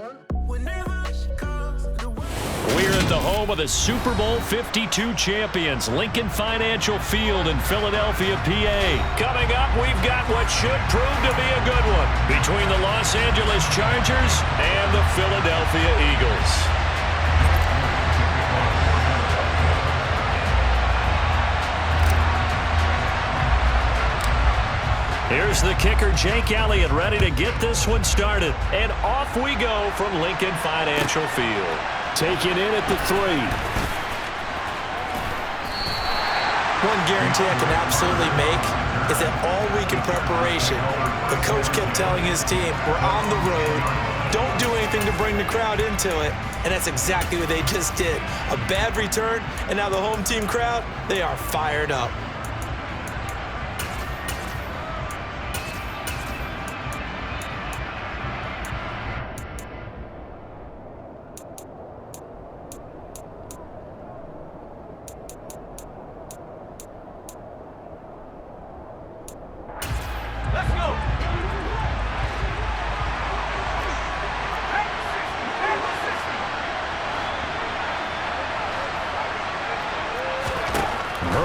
We're at the home of the Super Bowl 52 champions, Lincoln Financial Field in Philadelphia, PA. Coming up, we've got what should prove to be a good one between the Los Angeles Chargers and the Philadelphia Eagles. Here's the kicker, Jake Elliott, ready to get this one started. And off we go from Lincoln Financial Field. Taken in at the 3. One guarantee I can absolutely make is that all week in preparation, the coach kept telling his team, we're on the road, don't do anything to bring the crowd into it, and that's exactly what they just did. A bad return, and now the home team crowd, they are fired up.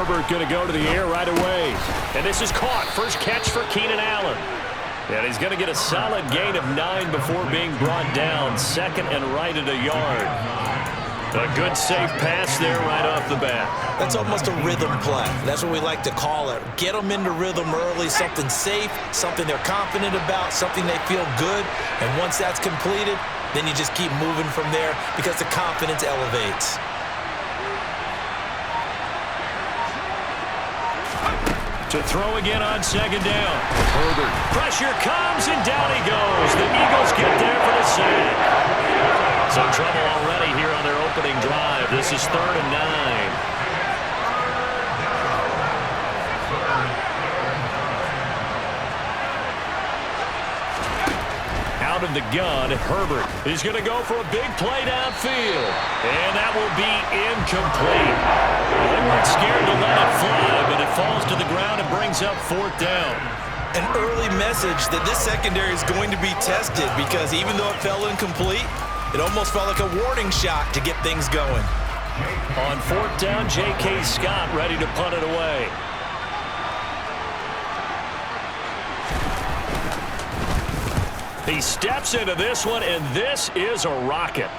Herbert going to go to the air right away. And this is caught. First catch for Keenan Allen. And he's going to get a solid gain of 9 before being brought down. Second and right at a yard. A good safe pass there right off the bat. That's almost a rhythm play. That's what we like to call it. Get them into rhythm early, something safe, something they're confident about, something they feel good. And once that's completed, then you just keep moving from there because the confidence elevates. To throw again on second down. Herbert. Pressure comes, and down he goes. The Eagles get there for the sack. Some trouble already here on their opening drive. This is 3rd and 9. Out of the gun, Herbert is going to go for a big play downfield. And that will be incomplete. They weren't scared to let it fly, but it falls to the ground and brings up 4th down. An early message that this secondary is going to be tested because even though it fell incomplete, it almost felt like a warning shot to get things going. On 4th down, J.K. Scott ready to punt it away. He steps into this one, and this is a rocket.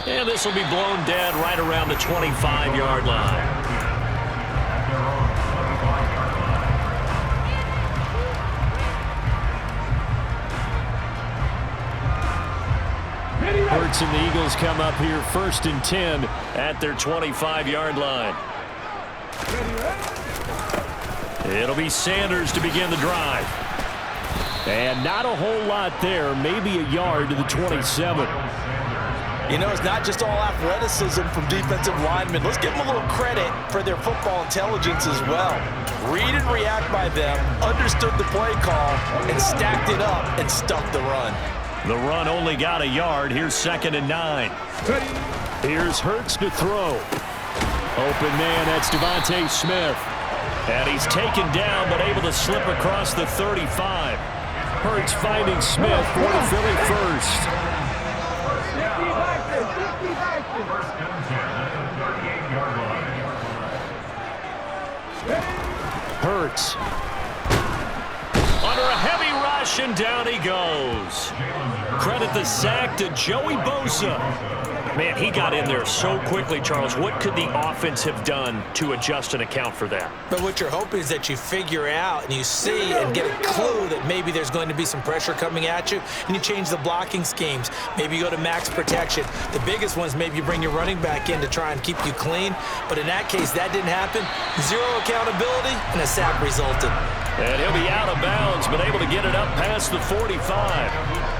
And this will be blown dead right around the 25-yard line. Hurts and the Eagles come up here 1st and 10 at their 25-yard line. It'll be Sanders to begin the drive. And not a whole lot there, maybe a yard to the 27. You know, it's not just all athleticism from defensive linemen. Let's give them a little credit for their football intelligence as well. Read and react by them, understood the play call, and stacked it up and stuffed the run. The run only got a yard. Here's 2nd and 9. Here's Hurts to throw. Open man, that's Devontae Smith. And he's taken down, but able to slip across the 35. Hurts finding Smith for the Philly first. Hurts. Under a heavy rush, and down he goes. Credit the sack to Joey Bosa. Man, he got in there so quickly, Charles. What could the offense have done to adjust and account for that? But what you're hoping is that you figure out and you see and get a clue that maybe there's going to be some pressure coming at you, and you change the blocking schemes. Maybe you go to max protection. The biggest one is maybe you bring your running back in to try and keep you clean. But in that case, that didn't happen. Zero accountability, and a sack resulted. And he'll be out of bounds, but able to get it up past the 45.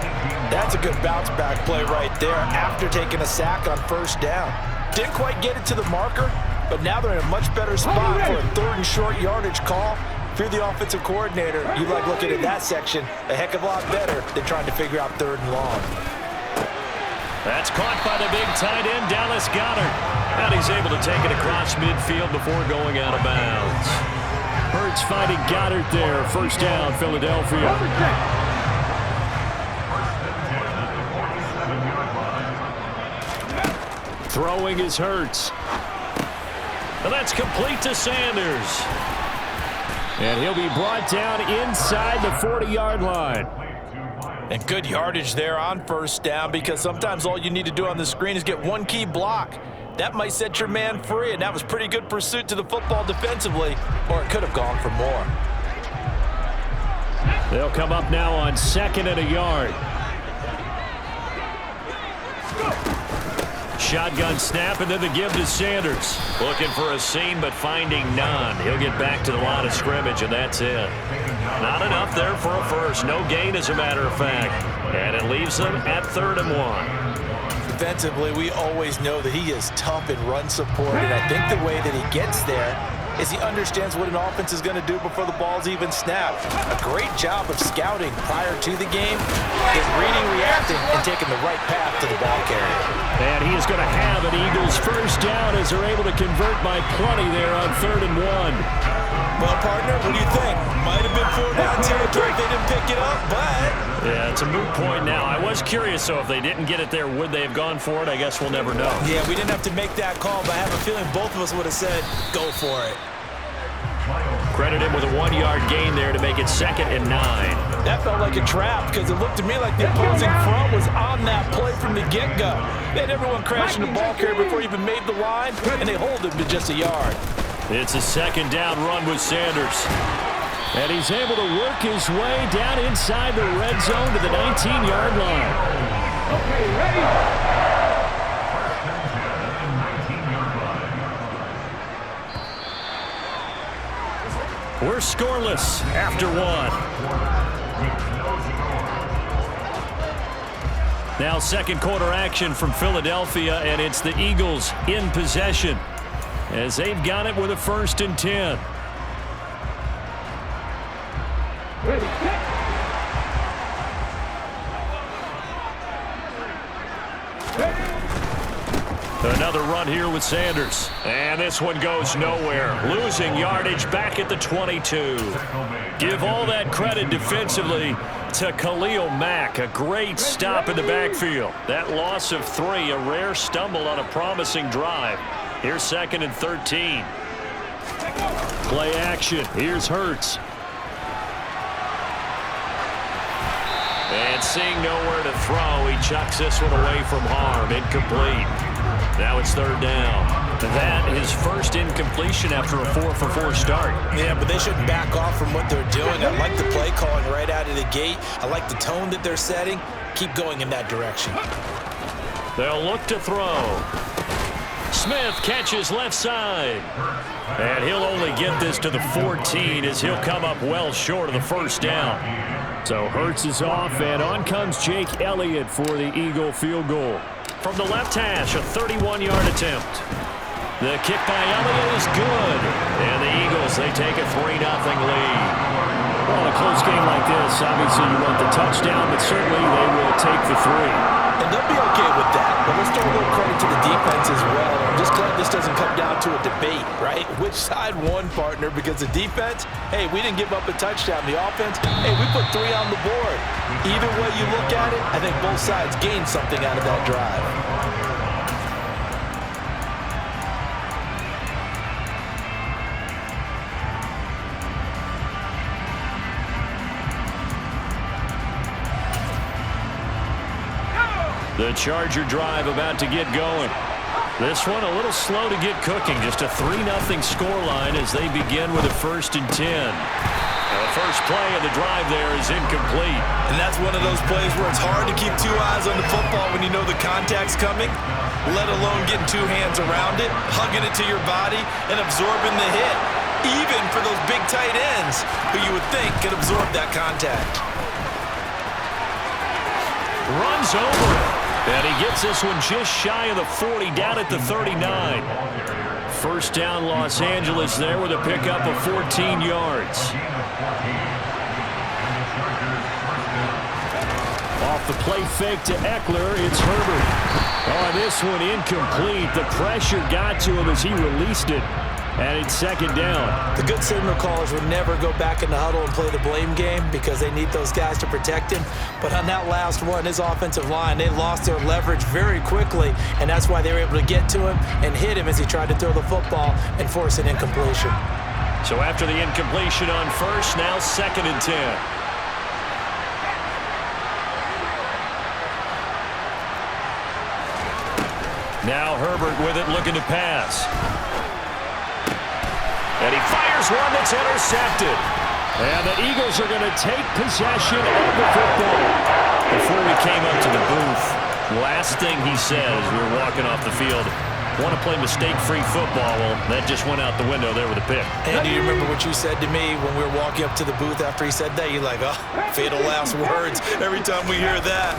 That's a good bounce-back play right there after taking a sack on 1st down. Didn't quite get it to the marker, but now they're in a much better spot for a 3rd and short yardage call. If you're the offensive coordinator, you like looking at that section a heck of a lot better than trying to figure out 3rd and long. That's caught by the big tight end, Dallas Goedert. And he's able to take it across midfield before going out of bounds. Hurts finding Goddard there. 1st down, Philadelphia. Throwing is Hurts. And that's complete to Sanders. And he'll be brought down inside the 40-yard line. And good yardage there on first down, because sometimes all you need to do on the screen is get one key block. That might set your man free, and that was pretty good pursuit to the football defensively, or it could have gone for more. They'll come up now on 2nd and a yard. Shotgun snap, and then the give to Sanders. Looking for a seam, but finding none. He'll get back to the line of scrimmage, and that's it. Not enough there for a first. No gain, as a matter of fact. And it leaves them at 3rd and 1. Defensively, we always know that he is tough in run support, and I think the way that he gets there is he understands what an offense is going to do before the ball's even snapped. A great job of scouting prior to the game, is reading, reacting, and taking the right path to the ball carrier. And he is going to have an Eagles first down as they're able to convert by plenty there on 3rd and 1. Well, partner, what do you think? Might have been 4-down territory if they didn't pick it up, but... Yeah, it's a moot point now. I was curious, so if they didn't get it there, would they have gone for it? I guess we'll never know. Yeah, we didn't have to make that call, but I have a feeling both of us would have said, go for it. Credit him with a 1-yard gain there to make it 2nd and 9. That felt like a trap, because it looked to me like the opposing front was on that play from the get-go. They had everyone crashing the ball carrier before he even made the line, and they hold him to just a yard. It's a 2nd down run with Sanders. And he's able to work his way down inside the red zone to the 19-yard line. Okay, ready? We're scoreless after 1. Now 2nd quarter action from Philadelphia, and it's the Eagles in possession as they've got it with a 1st and 10. Another run here with Sanders. And this one goes nowhere. Losing yardage back at the 22. Give all that credit defensively to Khalil Mack. A great stop in the backfield. That loss of 3, a rare stumble on a promising drive. Here's 2nd and 13. Play action. Here's Hurts. And seeing nowhere to throw, he chucks this one away from harm. Incomplete. Now it's 3rd down. That is first incompletion after a 4-for-4 start. Yeah, but they shouldn't back off from what they're doing. I like the play calling right out of the gate. I like the tone that they're setting. Keep going in that direction. They'll look to throw. Smith catches left side. And he'll only get this to the 14 as he'll come up well short of the first down. So Hurts is off, and on comes Jake Elliott for the Eagle field goal. From the left hash, a 31-yard attempt. The kick by Elliott is good. And the Eagles, they take a 3-0 lead. Well, in a close game like this, obviously you want the touchdown, but certainly they will take the 3. And they'll be okay with that. But let's throw a little credit to the defense as well. I'm just glad this doesn't come down to a debate, right? Which side won, partner? Because the defense, hey, we didn't give up a touchdown. The offense, hey, we put 3 on the board. Either way you look at it, I think both sides gained something out of that drive. The Charger drive about to get going. This one a little slow to get cooking. Just a 3-0 scoreline as they begin with a 1st and 10. The first play of the drive there is incomplete. And that's one of those plays where it's hard to keep 2 eyes on the football when you know the contact's coming, let alone getting 2 hands around it, hugging it to your body, and absorbing the hit. Even for those big tight ends who you would think could absorb that contact. Runs over it. And he gets this one just shy of the 40, down at the 39. First down, Los Angeles there with a pickup of 14 yards. Off the play fake to Eckler, it's Herbert. Oh, this one incomplete. The pressure got to him as he released it. And it's second down. The good signal callers would never go back in the huddle and play the blame game because they need those guys to protect him. But on that last one, his offensive line, they lost their leverage very quickly, and that's why they were able to get to him and hit him as he tried to throw the football and force an incompletion. So after the incompletion on first, now second and 10. Now Herbert with it, looking to pass. And he fires one that's intercepted. And the Eagles are going to take possession of the football. Before we came up to the booth, last thing he said as we were walking off the field, want to play mistake-free football. Well, that just went out the window there with a pick. And do you remember what you said to me when we were walking up to the booth after he said that? You're like, oh, fatal last words. Every time we hear that,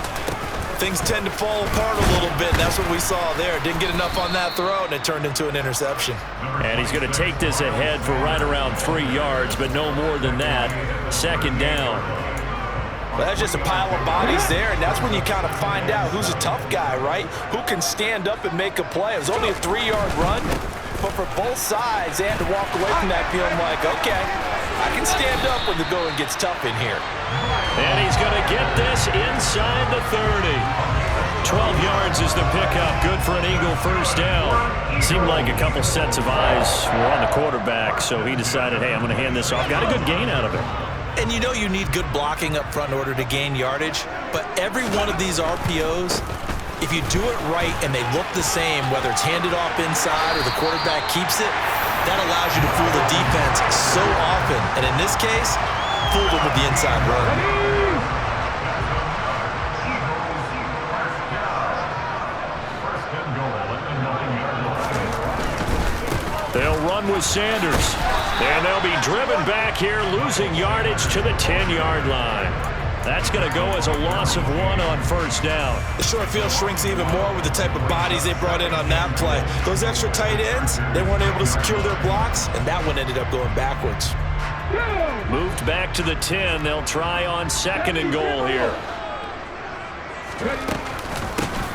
things tend to fall apart a little bit, and that's what we saw there. Didn't get enough on that throw, and it turned into an interception. And he's going to take this ahead for right around 3 yards, but no more than that. Second down. Well, that's just a pile of bodies there, and that's when you kind of find out who's a tough guy, right? Who can stand up and make a play. It was only a 3-yard run, but for both sides, they had to walk away from that feeling like, okay, I can stand up when the going gets tough in here. And he's going to get this inside the 30. 12 yards is the pickup. Good for an Eagle first down. Seemed like a couple sets of eyes were on the quarterback, so he decided, hey, I'm going to hand this off. Got a good gain out of it. And you know you need good blocking up front in order to gain yardage, but every one of these RPOs, if you do it right and they look the same, whether it's handed off inside or the quarterback keeps it, that allows you to fool the defense so often. And in this case, fooled them with the inside run. They'll run with Sanders. And they'll be driven back here, losing yardage to the 10-yard line. That's going to go as a loss of 1 on first down. The short field shrinks even more with the type of bodies they brought in on that play. Those extra tight ends, they weren't able to secure their blocks, and that one ended up going backwards. Moved back to the 10. They'll try on second and goal here.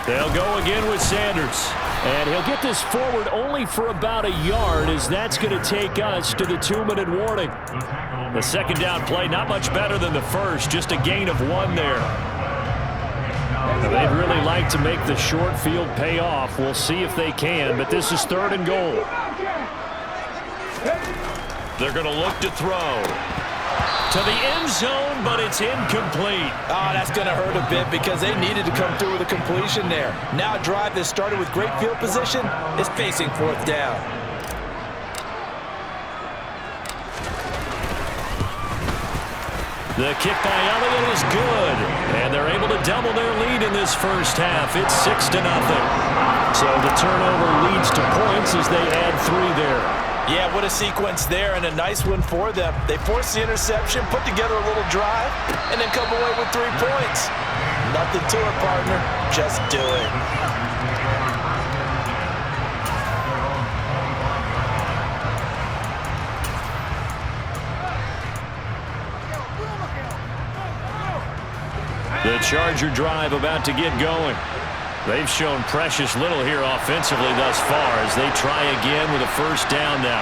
They'll go again with Sanders. And he'll get this forward only for about a yard, as that's going to take us to the 2-minute warning. The second down play, not much better than the first, just a gain of 1 there. Now, they'd really like to make the short field pay off. We'll see if they can, but this is third and goal. They're going to look to throw to the end zone, but it's incomplete. Oh, that's going to hurt a bit because they needed to come through with a completion there. Now a drive that started with great field position is facing fourth down. The kick by Elliott is good, and they're able to double their lead in this first half. It's 6-0. So the turnover leads to points as they add 3 there. Yeah, what a sequence there, and a nice one for them. They forced the interception, put together a little drive, and then come away with 3 points. Nothing to it, partner. Just do it. The Charger drive about to get going. They've shown precious little here offensively thus far as they try again with a first down now.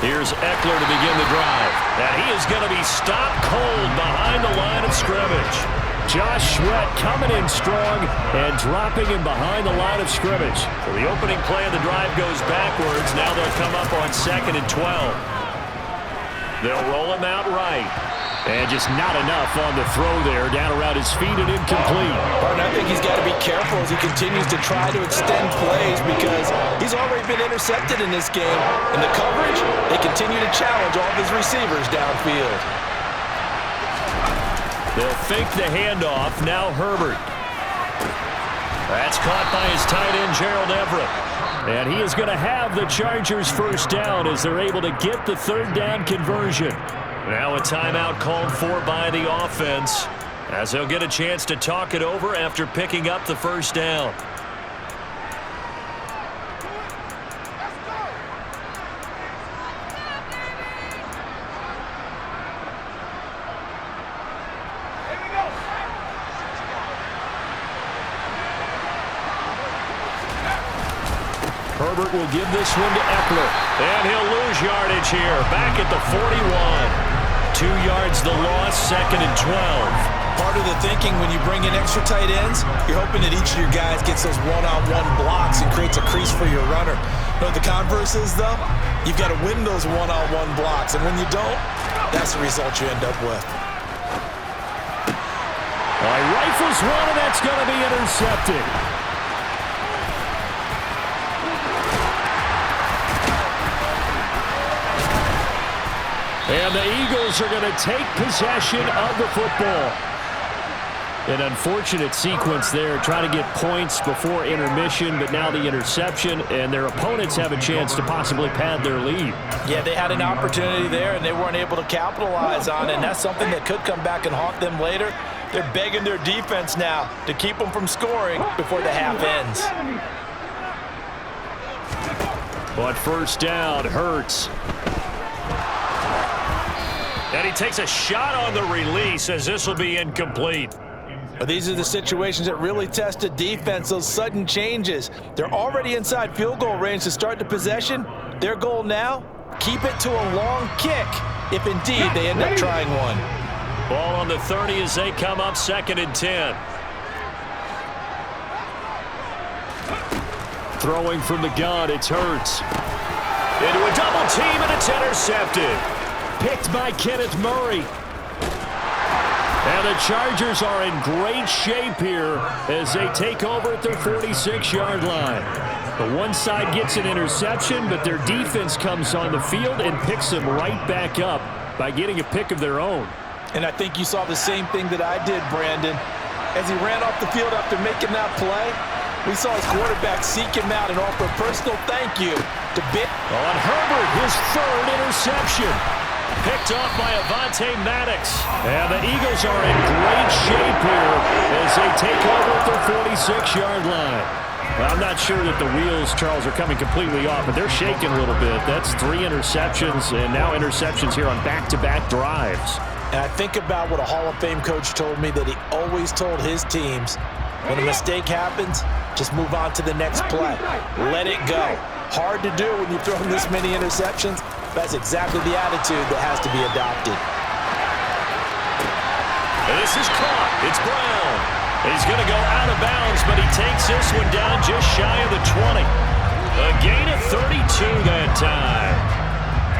Here's Eckler to begin the drive. And he is going to be stopped cold behind the line of scrimmage. Josh Sweat coming in strong and dropping him behind the line of scrimmage. So the opening play of the drive goes backwards. Now they'll come up on 2nd and 12. They'll roll him out right. And just not enough on the throw there, down around his feet and incomplete. Partner, I think he's got to be careful as he continues to try to extend plays because he's already been intercepted in this game. In the coverage, they continue to challenge all of his receivers downfield. They'll fake the handoff. Now Herbert. That's caught by his tight end, Gerald Everett. And he is going to have the Chargers first down as they're able to get the third down conversion. Now a timeout called for by the offense as they'll get a chance to talk it over after picking up the first down. Herbert will give this one to Eckler. And he'll lose yardage here. Back at the 41. 2 yards the loss, 2nd and 12. Part of the thinking when you bring in extra tight ends, you're hoping that each of your guys gets those one-on-one blocks and creates a crease for your runner. You know what the converse is, though? You've got to win those one-on-one blocks, and when you don't, that's the result you end up with. He rifles one, and that's going to be intercepted. And the Eagles are going to take possession of the football. An unfortunate sequence there, trying to get points before intermission, but now the interception, and their opponents have a chance to possibly pad their lead. Yeah, they had an opportunity there, and they weren't able to capitalize on it, and that's something that could come back and haunt them later. They're begging their defense now to keep them from scoring before the half ends. But first down, Hurts. And he takes a shot on the release as this will be incomplete. But these are the situations that really test a defense, those sudden changes. They're already inside field goal range to start the possession. Their goal now, keep it to a long kick, if indeed they end up trying one. Ball on the 30 as they come up, 2nd and 10. Throwing from the gun, it's Hurts. Into a double team, and it's intercepted. Picked by Kenneth Murray. And the Chargers are in great shape here as they take over at their 46-yard line. The one side gets an interception, but their defense comes on the field and picks them right back up by getting a pick of their own. And I think you saw the same thing that I did, Brandon. As he ran off the field after making that play, we saw his quarterback seek him out and offer a personal thank you to Big. On Herbert, his 3rd interception. Picked off by Avonte Maddox. And the Eagles are in great shape here as they take over at their 46-yard line. Well, I'm not sure that the wheels, Charles, are coming completely off, but they're shaking a little bit. That's 3 interceptions and now interceptions here on back-to-back drives. And I think about what a Hall of Fame coach told me that he always told his teams, when a mistake happens, just move on to the next play. Let it go. Hard to do when you've thrown this many interceptions. That's exactly the attitude that has to be adopted. This is caught. It's Brown. He's going to go out of bounds, but he takes this one down just shy of the 20. A gain of 32 that time.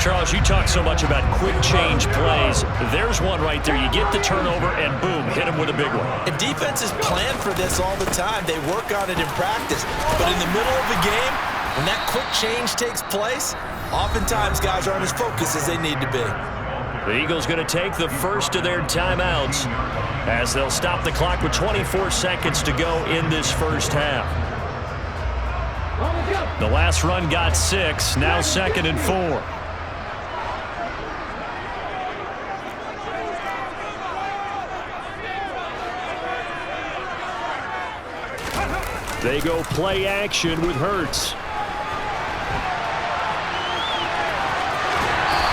Charles, you talk so much about quick change plays. There's one right there. You get the turnover, and boom, hit him with a big one. And defenses plan for this all the time. They work on it in practice. But in the middle of the game, when that quick change takes place, oftentimes guys aren't as focused as they need to be. The Eagles going to take the first of their timeouts as they'll stop the clock with 24 seconds to go in this first half. The last run got 6, now 2nd and 4. They go play action with Hurts.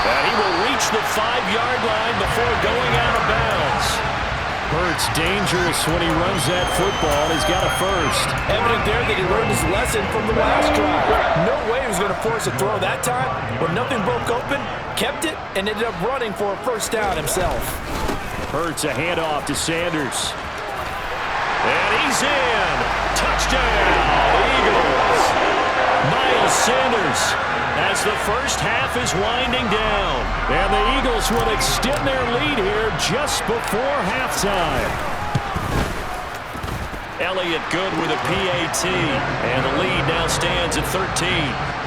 And he will reach the 5-yard line before going out of bounds. Hurts dangerous when he runs that football. He's got a first. Evident there that he learned his lesson from the last drive. No way he was going to force a throw that time. When nothing broke open, kept it, and ended up running for a first down himself. Hurts a handoff to Sanders. And he's in. Touchdown, Eagles. Miles Sanders as the first half is winding down. And the Eagles will extend their lead here just before halftime. Elliott good with a PAT. And the lead now stands at 13.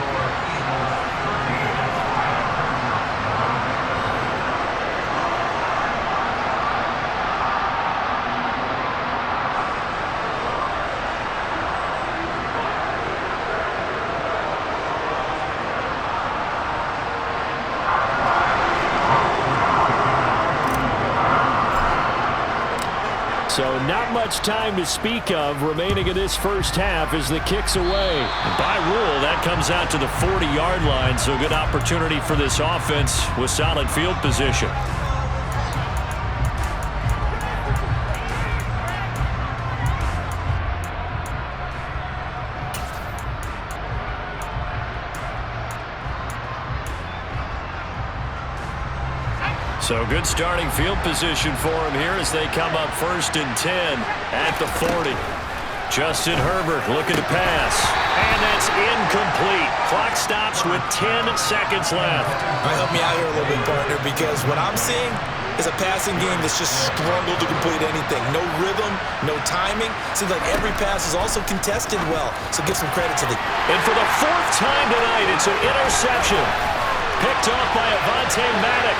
So not much time to speak of remaining in this first half as the kick's away. And by rule, that comes out to the 40-yard line, so a good opportunity for this offense with solid field position. So good starting field position for him here as they come up 1st and 10 at the 40. Justin Herbert looking to pass. And that's incomplete. Clock stops with 10 seconds left. All right, help me out here a little bit, partner, because what I'm seeing is a passing game that's just struggled to complete anything. No rhythm, no timing. Seems like every pass is also contested well. So give some credit to the... And for the 4th time tonight, it's an interception. Picked off by Avonte Maddox.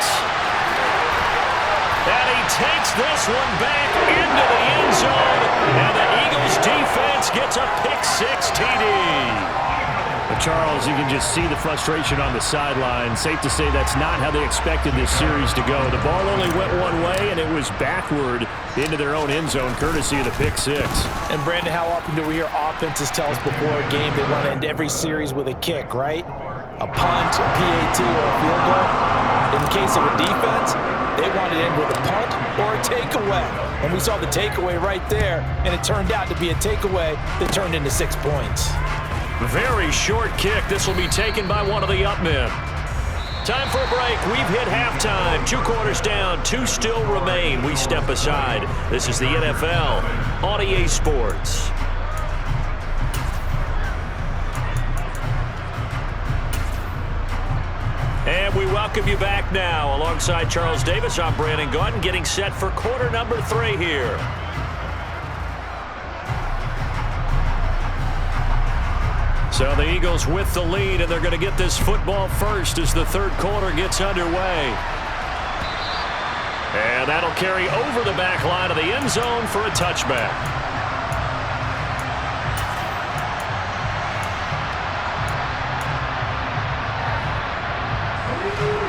And he takes this one back into the end zone. And the Eagles defense gets a pick-6 TD. But Charles, you can just see the frustration on the sideline. Safe to say that's not how they expected this series to go. The ball only went one way, and it was backward into their own end zone, courtesy of the pick-6. And, Brandon, how often do we hear offenses tell us before a game they want to end every series with a kick, right? A punt, a PAT, or a field goal. In the case of a defense, they want to end with a punt or a takeaway. And we saw the takeaway right there, and it turned out to be a takeaway that turned into 6 points. Very short kick. This will be taken by one of the up men. Time for a break. We've hit halftime. 2 quarters down. 2 still remain. We step aside. This is the NFL on EA Sports. And we welcome you back now. Alongside Charles Davis, I'm Brandon Gaudin, getting set for quarter number 3 here. So the Eagles with the lead, and they're going to get this football first as the 3rd quarter gets underway. And that'll carry over the back line of the end zone for a touchback.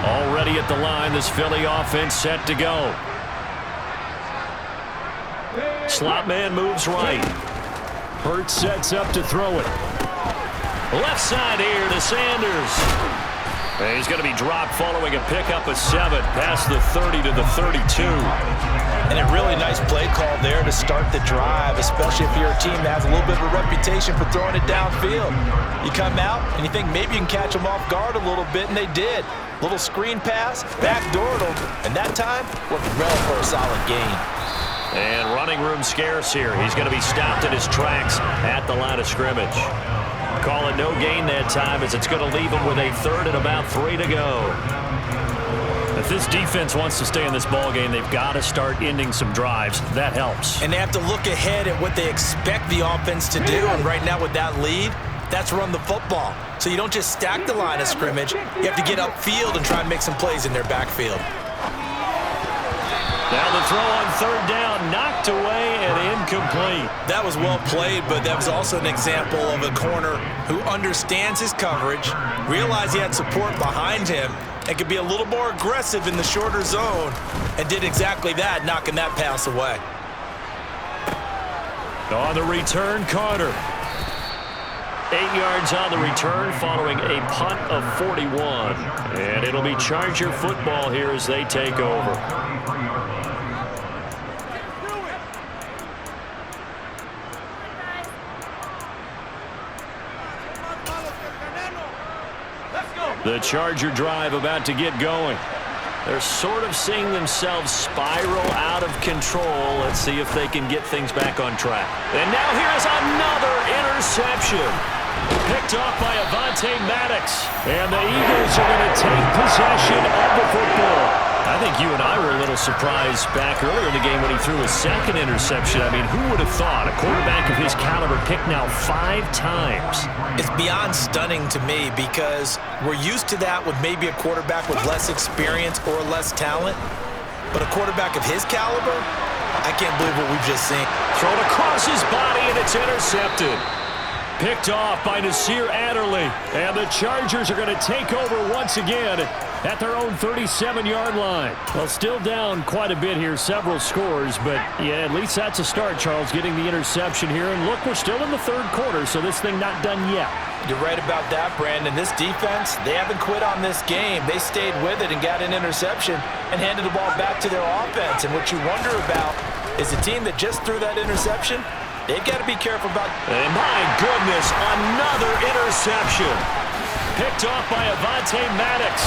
Already at the line, this Philly offense set to go. Slot man moves right. Hurts sets up to throw it. Left side here to Sanders. And he's going to be dropped following a pickup of 7 past the 30 to the 32. And a really nice play call there to start the drive, especially if you're a team that has a little bit of a reputation for throwing it downfield. You come out and you think maybe you can catch them off guard a little bit, and they did. Little screen pass, backdoored them, and that time worked well for a solid gain. And running room scarce here. He's going to be stopped in his tracks at the line of scrimmage. Call it no gain that time, as it's going to leave him with a 3rd and about 3 to go. If this defense wants to stay in this ball game, they've got to start ending some drives. That helps. And they have to look ahead at what they expect the offense to do. And right now with that lead, that's run the football. So you don't just stack the line of scrimmage. You have to get upfield and try and make some plays in their backfield. Now the throw on 3rd down, knocked away and incomplete. That was well played, but that was also an example of a corner who understands his coverage, realized he had support behind him, and could be a little more aggressive in the shorter zone, and did exactly that, knocking that pass away. On the return, Carter. 8 yards on the return following a punt of 41. And it'll be Charger football here as they take over. The Charger drive about to get going. They're sort of seeing themselves spiral out of control. Let's see if they can get things back on track. And now here's another interception. Picked off by Avonte Maddox. And the Eagles are going to take possession of the football. I think you and I were a little surprised back earlier in the game when he threw his 2nd interception. I mean, who would have thought a quarterback of his caliber picked now 5 times? It's beyond stunning to me because we're used to that with maybe a quarterback with less experience or less talent. But a quarterback of his caliber, I can't believe what we've just seen. Thrown across his body, and it's intercepted. Picked off by Nasir Adderley. And the Chargers are going to take over once again at their own 37-yard line. Well, still down quite a bit here, several scores, but yeah, at least that's a start, Charles, getting the interception here. And look, we're still in the 3rd quarter, so this thing not done yet. You're right about that, Brandon. This defense, they haven't quit on this game. They stayed with it and got an interception and handed the ball back to their offense. And what you wonder about is the team that just threw that interception, they've got to be careful about... And my goodness, another interception. Picked off by Avonte Maddox.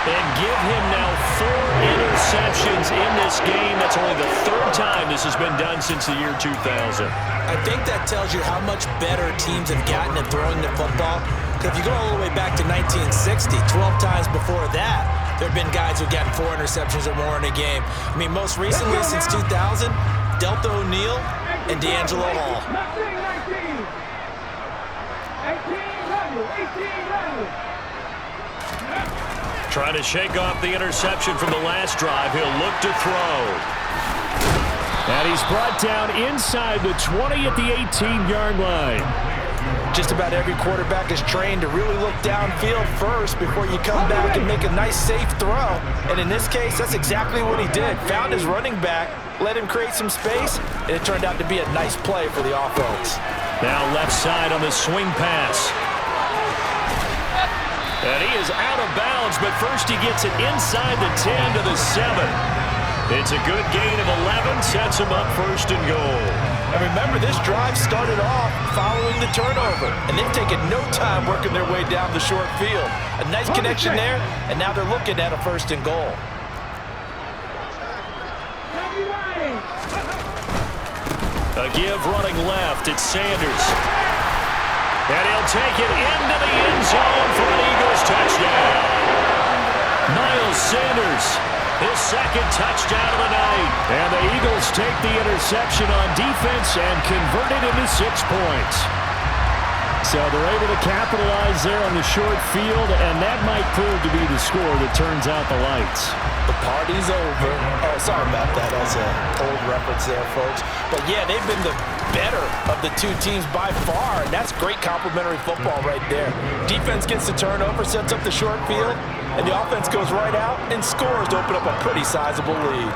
And give him now 4 interceptions in this game. That's only the 3rd time this has been done since the year 2000. I think that tells you how much better teams have gotten at throwing the football. Because if you go all the way back to 1960, 12 times before that, there have been guys who've gotten 4 interceptions or more in a game. I mean, most recently since 2000, Delta O'Neal and D'Angelo Hall. 18. Trying to shake off the interception from the last drive. He'll look to throw. And he's brought down inside the 20 at the 18-yard line. Just about every quarterback is trained to really look downfield first before you come back and make a nice, safe throw. And in this case, that's exactly what he did. Found his running back, let him create some space, and it turned out to be a nice play for the offense. Now left side on the swing pass. And he is out of bounds, but first he gets it inside the 10 to the 7. It's a good gain of 11, sets him up 1st and goal. And remember, this drive started off following the turnover, and they've taken no time working their way down the short field. A nice connection there, and now they're looking at a 1st and goal. A give running left, it's Sanders. And he'll take it into the end zone for an Eagles touchdown. Miles Sanders, his 2nd touchdown of the night. And the Eagles take the interception on defense and convert it into 6 points. So they're able to capitalize there on the short field, and that might prove to be the score that turns out the lights. The party's over. Oh, sorry about that. That's an old reference there, folks. But, yeah, they've been the better of the 2 teams by far, and that's great complimentary football right there. Defense gets the turnover, sets up the short field, and the offense goes right out and scores to open up a pretty sizable lead.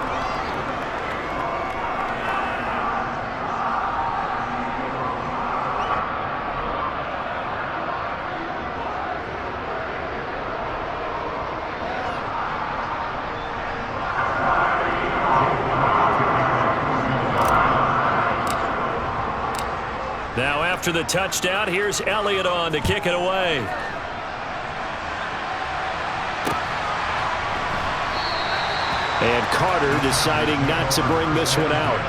Now after the touchdown, here's Elliott on to kick it away. And Carter deciding not to bring this one out.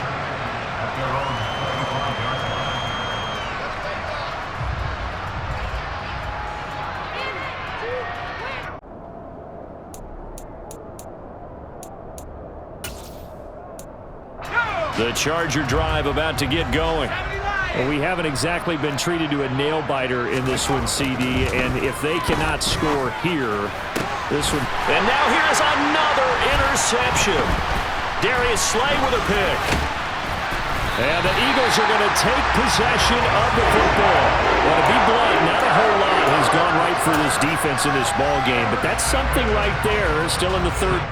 The Charger drive about to get going. Well, we haven't exactly been treated to a nail-biter in this one, CD, and if they cannot score here, this one... And now here's another interception. Darius Slay with a pick. And the Eagles are going to take possession of the football. Well, to be blunt, not a whole lot has gone right for this defense in this ball game, but that's something right there, still in the 3rd.